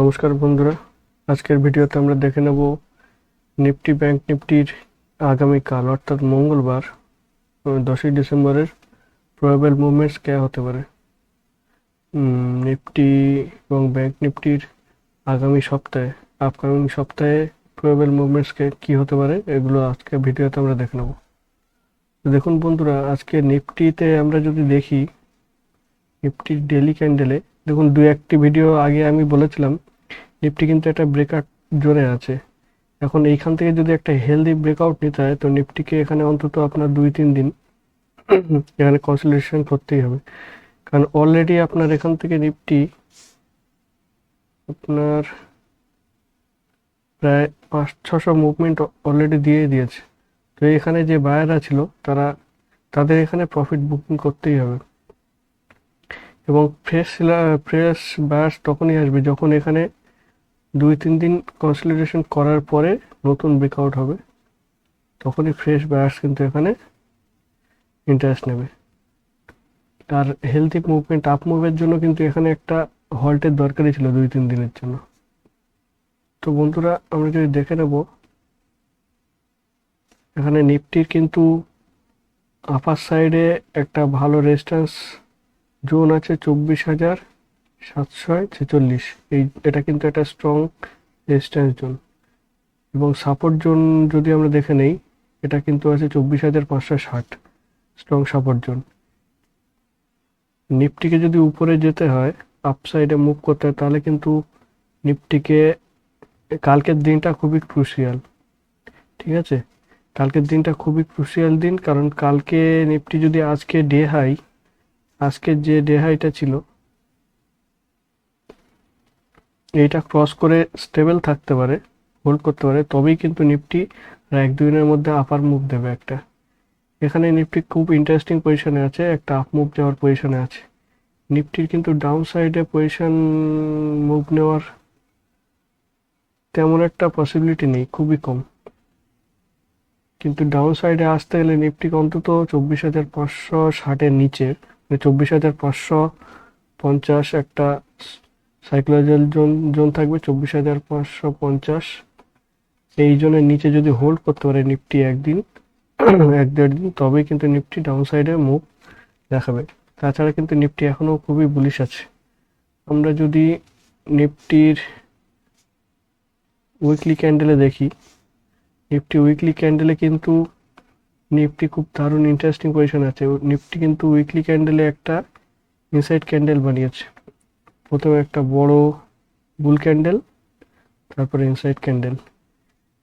নমস্কার বন্ধুরা, আজকের ভিডিওতে আমরা দেখে নেব নিফটি ব্যাংক নিফটির আগামীকাল অর্থাৎ মঙ্গলবার 10ই ডিসেম্বরের প্রবাবল মুভমেন্টস क्या হতে পারে। নিফটি এবং ব্যাংক নিফটির আপকামিং সপ্তাহে প্রবাবল মুভমেন্টস কি হতে পারে এগুলো আজকে ভিডিওতে আমরা দেখে নেব। তো দেখুন বন্ধুরা, আজকে নিফটিতে আমরা যদি দেখি নিফটির ডেইলি ক্যান্ডেলে দেখুন, একটি ভিডিও আগে আমি বলেছিলাম নিফটি কিন্তু একটা ব্রেকআউট জোনে আছে। এখন এইখান থেকে যদি একটা হেলদি ব্রেকআউট নিতে হয় তো নিফটিকে এখানে অন্তত আপনার 2-3 দিন এখানে কনসলিডেশন করতেই হবে, কারণ অলরেডি আপনার এখান থেকে নিফটি আপনার প্রায় 500-600 মুভমেন্ট অলরেডি দিয়ে দিয়েছে। তো এখানে যে বায়াররা ছিল তাদের এখানে প্রফিট বুকিং করতেই হবে, এবং ফ্রেশ বায়ার্স তখনই আসবে যখন এখানে 2-3 দিন কনসলিডেশন করার পরে নতুন ব্রেকআউট হবে, তখনই ফ্রেশ বায়ার্স কিন্তু এখানে ইন্টারেস্ট নেবে। আর হেলদি মুভমেন্ট আপ মুভের জন্য কিন্তু এখানে একটা হল্টের দরকারই ছিল 2-3 দিনের জন্য। তো বন্ধুরা, আমরা যদি দেখে নেব এখানে নিফটির কিন্তু আপার সাইডে একটা ভালো রেজিস্ট্যান্স জোন আছে 24,746। এটা কিন্তু একটা স্ট্রং রেজিস্ট্যান্স জোন, এবং সাপোর্ট জোন যদি আমরা দেখে নেই এটা কিন্তু আছে 24,560 স্ট্রং সাপোর্ট জোন। নিফটিকে যদি উপরে যেতে হয়, আপসাইডে মুভ করতে হয়, তাহলে কিন্তু নিফটিকে কালকের দিনটা খুবই ক্রুশিয়াল। ঠিক আছে, কালকের দিনটা খুবই ক্রুশিয়াল দিন, কারণ কালকে নিফটি যদি আজকের যে ডে হাইটা ছিল এইটা ক্রস করে স্টেবল থাকতে পারে, হোল্ড করতে পারে, তবেই কিন্তু নিফটি 1-2 দিনের মধ্যে আপার মুভ দেবে একটা। এখানে নিফটি খুব ইন্টারেস্টিং পজিশনে আছে, একটা আপ মুভ যাওয়ার পজিশনে আছে। নিফটির কিন্তু ডাউন সাইডে পজিশন মুভ নেওয়ার তেমন একটা পসিবিলিটি নেই, খুবই কম। কিন্তু ডাউন সাইডে আসতে গেলে নিফটিকে অন্তত 24,560-এর নিচে, মানে 24,550 একটা সাইকোলজিক্যাল জোন থাকবে, 24,550 এই জোনের নিচে যদি হোল্ড করতে পারে নিফটি একদিন 1-1.5 দিন, তবেই কিন্তু নিফটি ডাউন সাইডে মুভ দেখাবে। তাছাড়া কিন্তু নিফটি এখনো খুবই বুলিশ আছে। আমরা যদি নিফটির উইকলি ক্যান্ডেলে দেখি, নিফটি উইকলি ক্যান্ডেলে কিন্তু নিফটি খুব দারুণ ইন্টারেস্টিং পজিশন আছে। নিফটি কিন্তু উইকলি ক্যান্ডেলে একটা ইনসাইড ক্যান্ডেল বানিয়েছে, প্রথমে একটা বড় বুল ক্যান্ডেল, তারপরে ইনসাইড ক্যান্ডেল।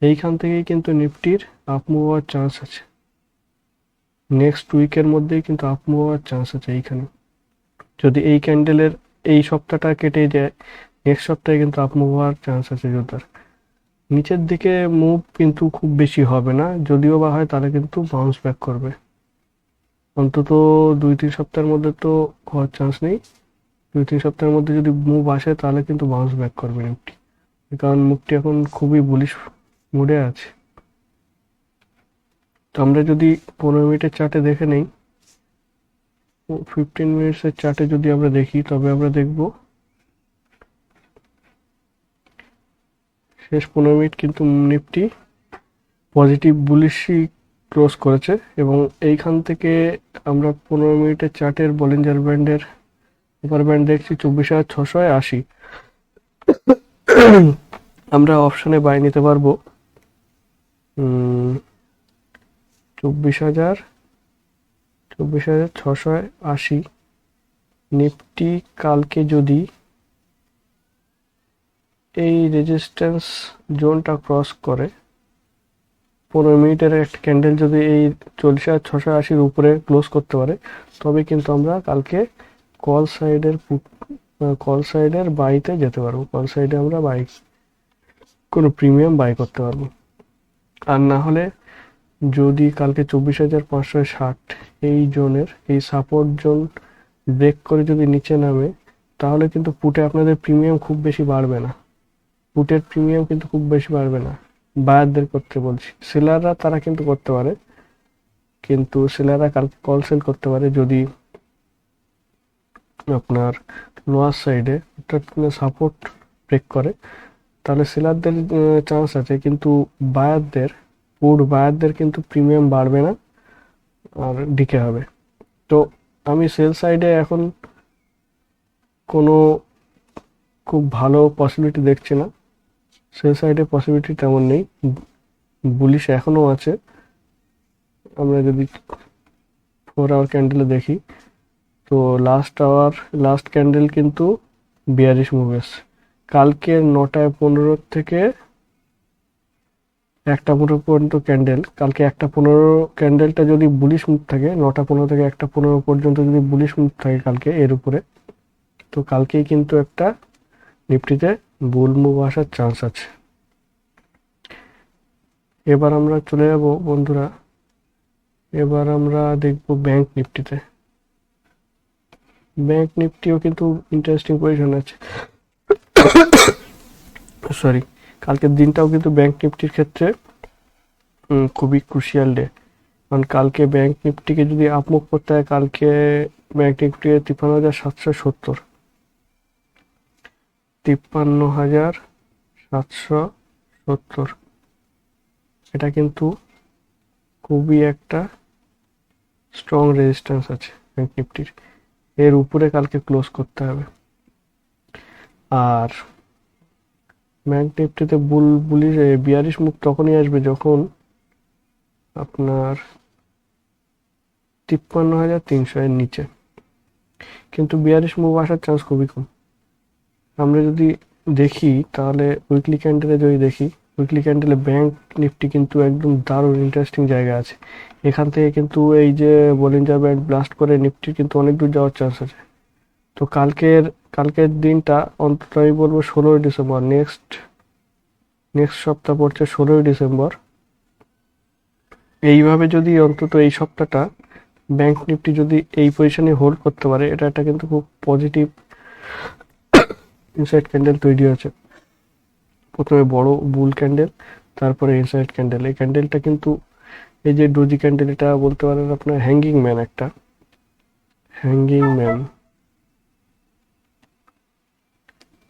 এইখান থেকেই কিন্তু নিফটির আপ মুভ হওয়ার চান্স আছে, নেক্সট উইকের মধ্যেই কিন্তু আপ মুভ হওয়ার চান্স আছে। এইখানে যদি এই ক্যান্ডেলের এই সপ্তাহটা কেটে যায়, নেক্সট সপ্তাহে কিন্তু আপ মুভ হওয়ার চান্স আছে জোরদার। নিচের দিকে মুভ কিন্তু খুব বেশি হবে না, যদিও বা হয় তাহলে কিন্তু বাউন্স ব্যাক করবে। অন্তত 2-3 সপ্তাহের মধ্যে তো হওয়ার চান্স নেই। 2-3 সপ্তাহের মধ্যে যদি মুভ আসে তাহলে কিন্তু বাউন্স ব্যাক করবে নিফটি, কারণ মুভটি এখন খুবই বুলিশ মুডে আছে। তো আমরা যদি 15 মিনিটের চার্টে দেখে নেই, 15 মিনিটসের চার্টে যদি আমরা দেখি, তবে আমরা দেখব শেষ 15 মিনিট কিন্তু নিফটি পজিটিভ বুলিশই ক্লোজ করেছে, এবং এইখান থেকে আমরা 15 মিনিটের চার্টের বলিঞ্জার ব্যান্ডের আপার ব্যান্ড দেখছি 24,680। আমরা অপশনে বাই নিতে পারবো 24,680। নিফটি কালকে যদি এই রেজিস্ট্যান্স জোনটা ক্রস করে, 15 মিনিটের একটা ক্যান্ডেল যদি এই 40,680-র উপরে ক্লোজ করতে পারে, তবে কিন্তু আমরা কালকে কল সাইডের বাইতে যেতে পারবো। কল সাইডে আমরা কোনো প্রিমিয়াম বাই করতে পারবো। আর না হলে যদি কালকে 24,560 এই জোনের এই সাপোর্ট জোন ব্রেক করে যদি নিচে নামে, তাহলে কিন্তু পুটে আপনাদের প্রিমিয়াম খুব বেশি বাড়বে না। পুটের প্রিমিয়াম কিন্তু খুব বেশি বাড়বে না, বায়ারদের করতে বলছি। সেলাররা তারা কিন্তু করতে পারে, কিন্তু সেলাররা কালকে কল সেল করতে পারে যদি আপনার লোয়ার সাইডে অর্থাৎ সাপোর্ট ব্রেক করে, তাহলে সেলারদের চান্স আছে, কিন্তু বায়ারদের বায়ারদের কিন্তু প্রিমিয়াম বাড়বে না, আর ডিকে হবে। তো আমি সেল সাইডে এখন কোনো খুব ভালো পসিবিলিটি দেখছি না, সেল সাইডে পসিবিলিটি তেমন নেই, বুলিশ এখনও আছে। আমরা যদি 4 আওয়ার ক্যান্ডেলে দেখি, তো লাস্ট ক্যান্ডেল কিন্তু বিয়ারিশ মুভ এসছে। কালকে 9:15 থেকে 1:15 পর্যন্ত ক্যান্ডেল, কালকে 1:15 ক্যান্ডেলটা যদি বুলিশ মুভ থাকে, 9:15 থেকে 1:15 পর্যন্ত যদি বুলিশ মুভ থাকে কালকে এর উপরে, তো কালকেই কিন্তু একটা নিফটিতে বুল মুভ আসার চান্স আছে। এবার আমরা চলে যাব বন্ধুরা, এবার আমরা দেখব ব্যাংক নিফটিতে। ব্যাংক নিফটিও কিন্তু ইন্টারেস্টিং পজিশন আছে, সরি, কালকের দিনটাও কিন্তু ব্যাংক নিফটির ক্ষেত্রে খুবই ক্রুশিয়াল ডে। কারণ কালকে ব্যাংক নিফটিকে যদি আপমুভ করতে হয়, কালকে ব্যাংক নিফটি 53,770, 53,770, এটা কিন্তু খুবই একটা স্ট্রং রেজিস্ট্যান্স আছে ব্যাংক নিফটির, এর উপরে কালকে ক্লোজ করতে হবে। আর ব্যাংক নিফটিতে বিয়ারিশ মুভ তখনই আসবে যখন আপনার 53,300 এর নিচে, কিন্তু বিয়ারিশ মুভ আসার চান্স খুবই কম। আমরা যদি দেখি তাহলে উইকলি ক্যান্ডেলে ব্যাংক নিফটি কিন্তু একদম দারুণ ইন্টারেস্টিং জায়গা আছে। এখান থেকে কিন্তু এই যে বলিঞ্জার ব্যান্ড ব্লাস্ট করে নিফটির কিন্তু অনেক দূর যাওয়ার চান্স আছে। তো কালকের দিনটা অন্তত আমি বলবো 16 ডিসেম্বর, নেক্সট সপ্তাহ পড়ছে 16 ডিসেম্বর, এইভাবে যদি অন্তত এই সপ্তাহটা ব্যাংক নিফটি যদি এই পজিশনে হোল্ড করতে পারে, এটা একটা কিন্তু খুব পজিটিভ ইনসাইড ক্যান্ডেল তৈরি হয়েছে। প্রথমে বড় বুল ক্যান্ডেল, তারপরে ইনসাইড ক্যান্ডেল। এই ক্যান্ডেলটা কিন্তু এই যে ডোজি ক্যান্ডেল, এটা বলতে পারেন আপনার হ্যাঙ্গিং ম্যান, একটা hanging man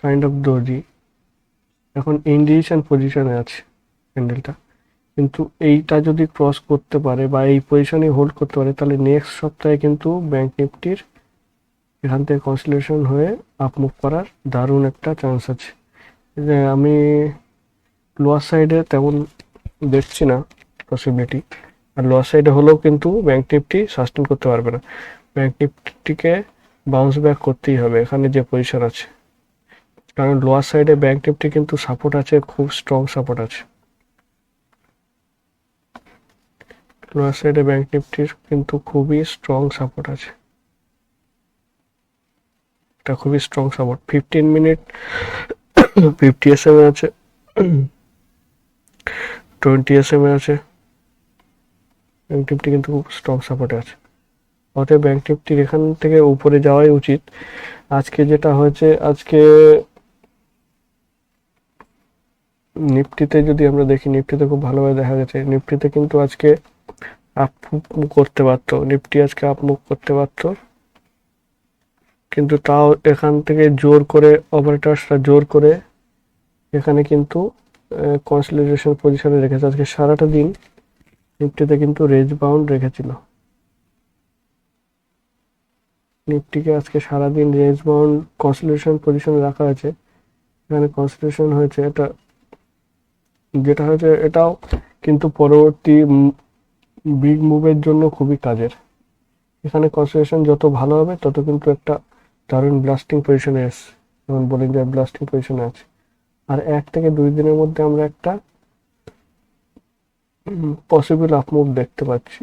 kind of doji. এখন ইন্ডিয়েশন পজিশনে আছে ক্যান্ডেলটা, কিন্তু এইটা যদি ক্রস করতে পারে বা এই পজিশনে হোল্ড করতে পারে, তাহলে নেক্সট সপ্তাহে কিন্তু ব্যাংক নিফটির এখান থেকে কনসলিডেশন হয়ে আপমুভ করার দারুণ একটা চান্স আছে। যে আমি লোয়ার সাইডে তেমন দেখছি না পসিবিলিটি, আর লোয়ার সাইডে হলেও কিন্তু ব্যাংক নিফটি সাস্টেন করতে পারবে না। ব্যাংক নিফটিকে বাউন্স ব্যাক করতেই হবে এখানে যে পজিশন আছে, কারণ লোয়ার সাইডে ব্যাংক নিফটি কিন্তু সাপোর্ট আছে, খুব স্ট্রং সাপোর্ট আছে। লোয়ার সাইডে ব্যাংক নিফটির কিন্তু খুবই স্ট্রং সাপোর্ট আছে, এটা খুবই স্ট্রং সাপোর্ট। 15 মিনিট 50 SMA আছে, 20 SMA আছে, ব্যাংক নিফটি কিন্তু খুব স্ট্রং সাপোর্টে আছে। অতএব ব্যাংক নিফটির এখান থেকে উপরে যাওয়াই উচিত। আজকে যেটা হয়েছে, আজকে নিফটিতে যদি আমরা দেখি, নিফটিতে খুব ভালোভাবে দেখা গেছে, নিফটিতে কিন্তু আজকে আপমুভ করতে পারতো, নিফটি আজকে আপমুভ করতে পারতো, কিন্তু তাও এখান থেকে জোর করে অপারেটরসরা জোর করে এখানে কিন্তু কনসলিডেশন পজিশনে রেখেছে। আজকে সারাটা দিন নিফটিতে কিন্তু রেঞ্জ বাউন্ড রেখেছিল, নিফটিকে আজকে সারাদিন রেঞ্জ বাউন্ড কনসলিডেশন পজিশনে রাখা হয়েছে। এখানে কনসলিডেশন হয়েছে, যেটা হয়েছে এটাও কিন্তু পরবর্তী বিগ মুভের জন্য খুবই কাজের। এখানে কনসলিডেশন যত ভালো হবে তত কিন্তু একটা দারুণ ব্লাস্টিং পজিশনে এসছে, যেমন বলিঞ্জার ব্লাস্টিং পজিশনে আছে। আর 1 থেকে 2 দিনের মধ্যে আমরা একটা পসিবল আপমুভ দেখতে পাচ্ছি।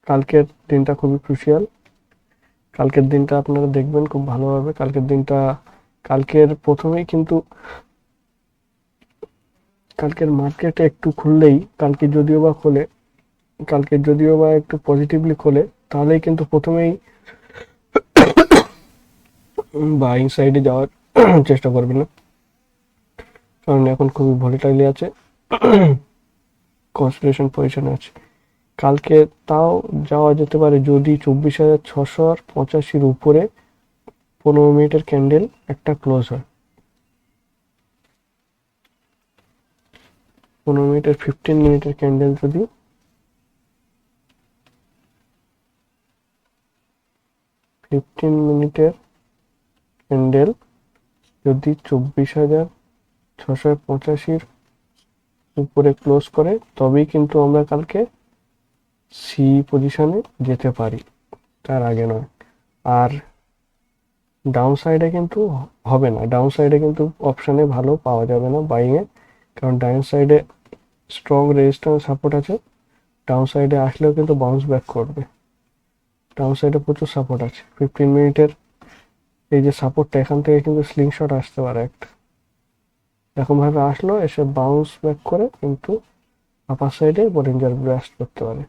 কালকের দিনটা খুবই ক্রুশিয়াল, কালকের দিনটা আপনারা দেখবেন খুব ভালোভাবে। কালকের প্রথমেই কিন্তু কালকের মার্কেটে একটু খুললেই, কালকে যদিও বা একটু পজিটিভলি খোলে, তাহলেই কিন্তু প্রথমেই বাইং সাইডে যাওয়ার চেষ্টা করবেন না, কারণ এখন খুবই ভলিটাইলি আছে, কনসলিডেশন পজিশনে আছে। কালকে তাও যাওয়া যেতে পারে যদি 24,685-র উপরে 15 মিনিটের ক্যান্ডেল একটা ক্লোজ হয়। 15 মিনিটের 15 মিনিটের ক্যান্ডেল যদি 15 মিনিটের ক্যান্ডেল যদি 24,685-র উপরে ক্লোজ করে তবেই কিন্তু আমরা কালকে সি পজিশনে যেতে পারি, তার আগে নয়। আর ডাউন সাইডে কিন্তু হবে না, ডাউন সাইডে কিন্তু অপশানে ভালো পাওয়া যাবে না বাইংয়ে, কারণ ডাউন সাইডে স্ট্রং রেজিস্ট্যান্স সাপোর্ট আছে। ডাউন সাইডে আসলেও কিন্তু বাউন্স ব্যাক করবে, ডাউন সাইডে প্রচুর সাপোর্ট আছে। 15 মিনিটের এই যে সাপোর্টটা, এখান থেকে কিন্তু স্লিংশট আসতে পারে একটা, এরকমভাবে আসলো, এসে বাউন্স ব্যাক করে কিন্তু আপার সাইডে বলিঞ্জার ব্লাস্ট করতে পারে।